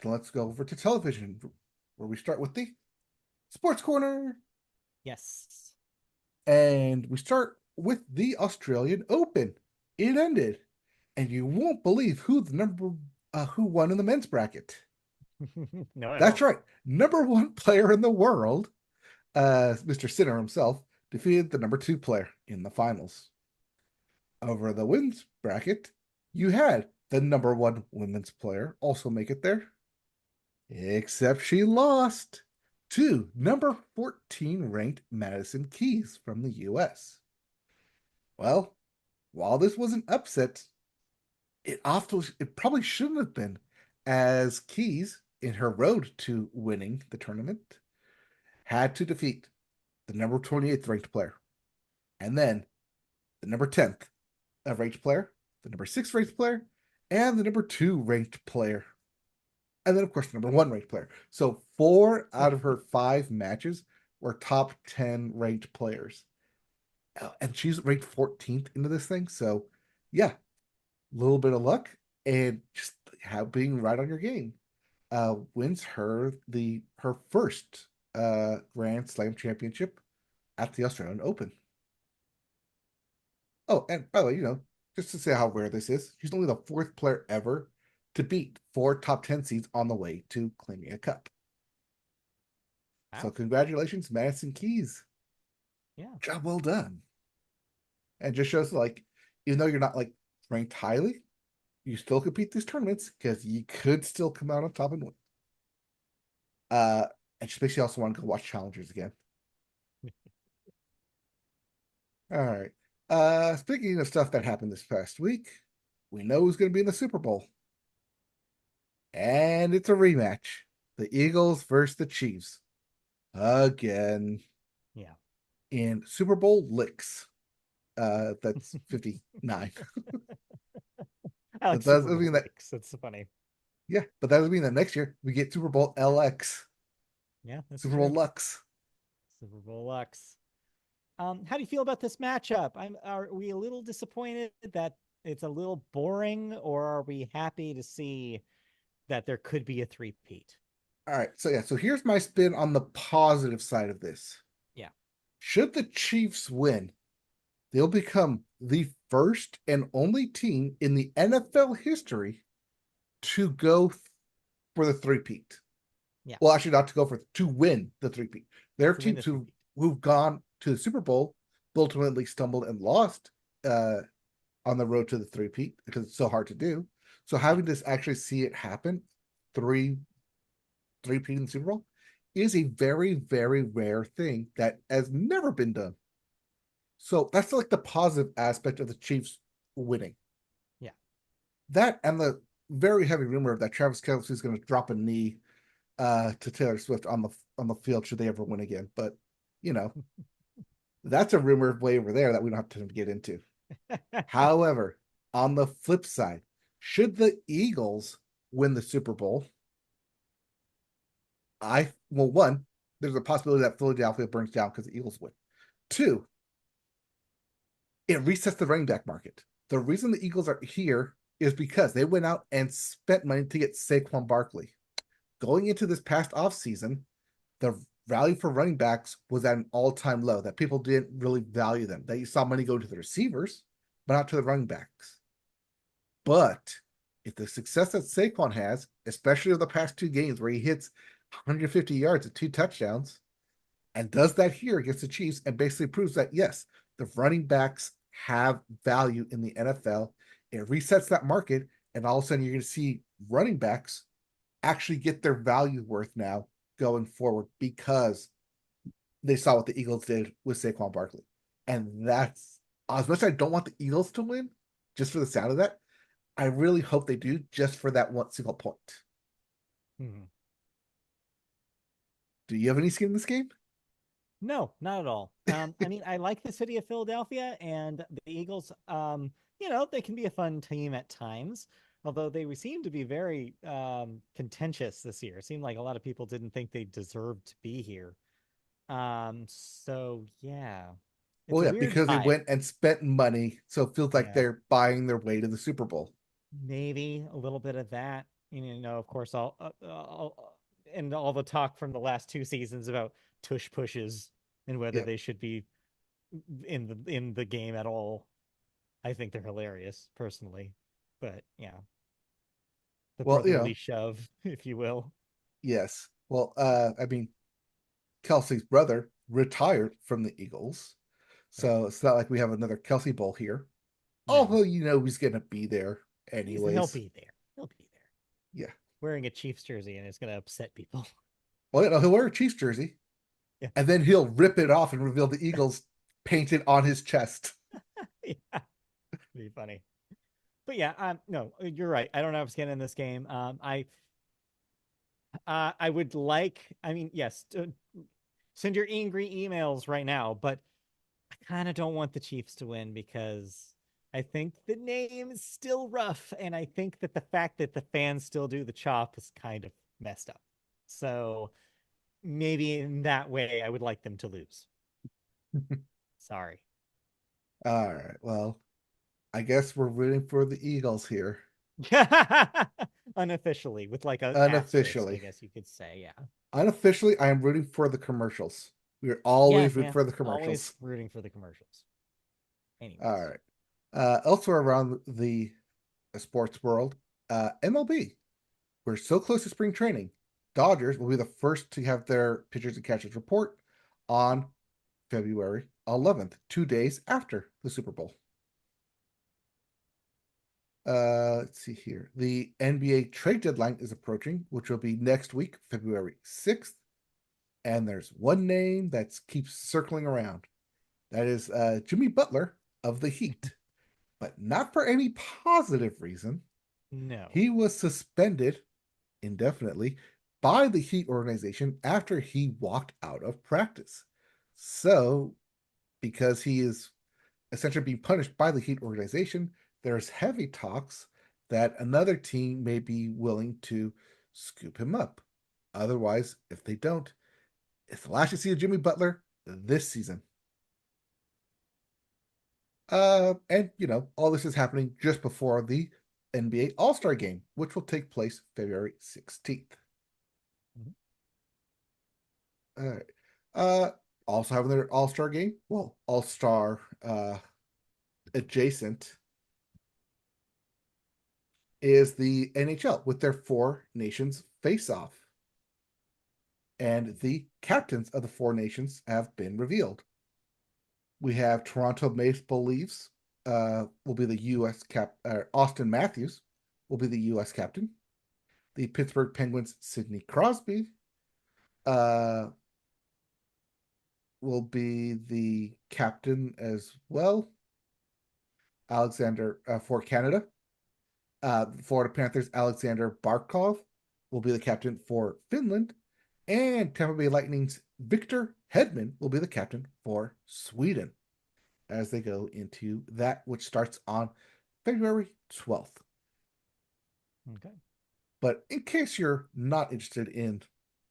So let's go over to television, where we start with the Sports Corner. Yes. And we start with the Australian Open. It ended. And you won't believe who won in the men's bracket. No, I That's won't. right. Number one player in the world, Mr. Sinner himself, defeated the number two player in the finals. Over the women's bracket, you had the number one women's player also make it there, except she lost to number 14 ranked Madison Keys from the US. Well, while this was an upset, it probably shouldn't have been, as Keys, in her road to winning the tournament, had to defeat the number 28th ranked player, and then the number 10th ranked player, the number 6th ranked player, and the number 2 ranked player. And then, of course, the number 1 ranked player. So 4 out of her 5 matches were top 10 ranked players. And she's ranked 14th into this thing. So, yeah, a little bit of luck and just being right on your game. Wins her first Grand Slam championship at the Australian Open. Oh, and by the way, just to say how rare this is, she's only the fourth player ever to beat 4 top 10 seeds on the way to claiming a cup. So Wow. congratulations, Madison Keys. Yeah. Job well done. And just shows like, even though you're not like ranked highly, you still compete these tournaments because you could still come out on top and win. Uh, and just makes you also want to go watch challengers again. All right. Speaking of stuff that happened this past week, we know who's going to be in the Super Bowl. And it's a rematch. The Eagles versus the Chiefs. Again. Yeah. In Super Bowl licks. That's 59. I like But that Super doesn't Bowl mean that, lakes. That's funny. yeah, but that doesn't mean that next year we get Super Bowl LX. Yeah, that's Super Bowl true. Lux. Super Bowl Lux. How do you feel about this matchup? Are we a little disappointed that it's a little boring, or are we happy to see that there could be a three-peat? All right. So yeah, so here's my spin on the positive side of this. Yeah. Should the Chiefs win, they'll become the first and only team in the NFL history to go for the three-peat. Yeah. Well, actually, not to go for to win the three-peat. There are To win teams the three-peat. who've gone to the Super Bowl, but ultimately stumbled and lost uh, on the road to the three-peat because it's so hard to do. So Yeah. having this actually see it happen, three three-peat in the Super Bowl, is a very very rare thing that has never been done. So that's like the positive aspect of the Chiefs winning. Yeah. That and the very heavy rumor that Travis Kelce is going to drop a knee to Taylor Swift on the field should they ever win again. But you know, that's a rumor way over there that we don't have time to get into. However, on the flip side, should the Eagles win the Super Bowl, one, there's a possibility that Philadelphia burns down because the Eagles win. Two, it resets the running back market. The reason the Eagles are here is because they went out and spent money to get Saquon Barkley. Going into this past offseason, the value for running backs was at an all-time low, that people didn't really value them. That you saw money go to the receivers, but not to the running backs. But if the success that Saquon has, especially over the past 2 games where he hits 150 yards and 2 touchdowns, and does that here against the Chiefs, and basically proves that yes, the running backs have value in the NFL. It resets that market, and all of a sudden you're going to see running backs actually get their value worth now going forward because they saw what the Eagles did with Saquon Barkley. And that's as much as I don't want the Eagles to win, just for the sound of that, I really hope they do just for that one single point. Mhm. Do you have any skin in this game? No, not at all. I mean, I like the city of Philadelphia and the Eagles. They can be a fun team at times, although they seem to be very contentious this year. It seemed like a lot of people didn't think they deserved to be here. So yeah, it's Well, a yeah, weird because they vibe. went and spent money, so it feels like Yeah, they're buying their way to the Super Bowl. maybe a little bit of that. Of course, and all the talk from the last two seasons about tush pushes and whether Yep. they should be in the game at all. I think they're hilarious, personally. But yeah, the Well, brotherly shove, if you will. yes. Well, I mean, Kelsey's brother retired from the Eagles, Right. so it's not like we have another Kelsey Bowl here. No, Although he's gonna be there he'll anyways. be there. He'll be there Yeah. wearing a Chiefs jersey, and it's gonna upset people. Well, he'll wear a Chiefs jersey, Yeah, and then he'll rip it off and reveal the Eagles painted on his chest. yeah, be funny. But yeah, no, you're right. I don't have skin in this game. I would like. I mean, yes, send your angry emails right now, but I kind of don't want the Chiefs to win because I think the name is still rough, and I think that the fact that the fans still do the chop is kind of messed up. So maybe in that way, I would like them to lose. Sorry. All right. Well, I guess we're rooting for the Eagles here. Unofficially, with like a asterisk, I Unofficially. guess you could say. Yeah. Unofficially, I am rooting for the commercials. We're Yeah, always rooting yeah. for the Always commercials. rooting for the commercials. All Anyways. right. Elsewhere around the sports world, MLB. We're so close to spring training. Dodgers will be the first to have their pitchers and catchers report on February 11th, 2 days after the Super Bowl. Let's see here. The NBA trade deadline is approaching, which will be next week, February 6th. And there's one name that keeps circling around. That is Jimmy Butler of the Heat, but not for any positive reason. No. He was suspended indefinitely by the Heat organization after he walked out of practice. So, because he is essentially being punished by the Heat organization, there's heavy talks that another team may be willing to scoop him up. Otherwise, if they don't, it's the last you see of Jimmy Butler this season. And all this is happening just before the NBA All-Star game, which will take place February 16th. Mhm. All right. Uh, Also having their All-Star game, well, All-Star adjacent is the NHL with their Four Nations face-off. And the captains of the Four Nations have been revealed. We have Toronto Maple Leafs will be the U.S. Austin Matthews will be the U.S. captain. The Pittsburgh Penguins Sidney Crosby uh, will be the captain as well. Alexander for Canada. Florida Panthers Alexander Barkov will be the captain for Finland, and Tampa Bay Lightning's Victor Hedman will be the captain for Sweden as they go into that, which starts on February 12th. Okay. But in case you're not interested in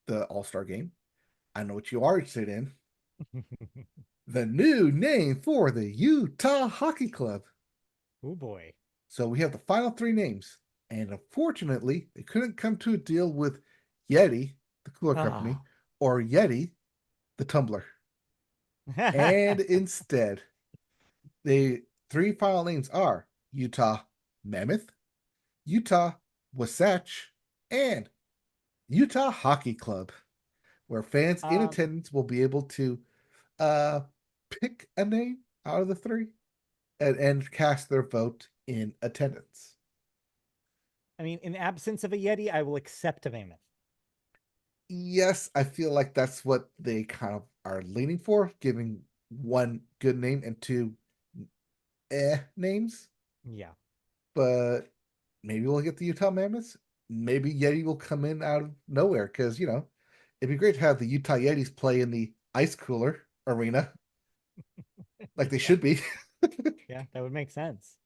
the All Star game, I know what you are interested in: the new name for the Utah Hockey Club. Oh boy. So we have the final three names. And unfortunately, they couldn't come to a deal with Yeti, the cooler company, Ah. or Yeti, the tumbler. And instead, the three final names are Utah Mammoth, Utah Wasatch, and Utah Hockey Club, where fans in um, attendance will be able to uh, pick a name out of the three and cast their vote in attendance. I mean, in absence of a Yeti, I will accept a mammoth. Yes, I feel like that's what they kind of are leaning for, giving one good name and two names. Yeah. But maybe we'll get the Utah Mammoths. Maybe Yeti will come in out of nowhere because it'd be great to have the Utah Yetis play in the ice cooler arena like they Yeah. should be. Yeah, that would make sense.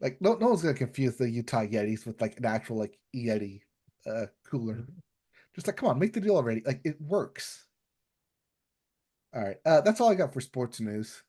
Like no one's gonna confuse the Utah Yetis with like an actual like Yeti cooler. Mhm. Just like come on, make the deal already. Like it works. All right. That's all I got for sports news.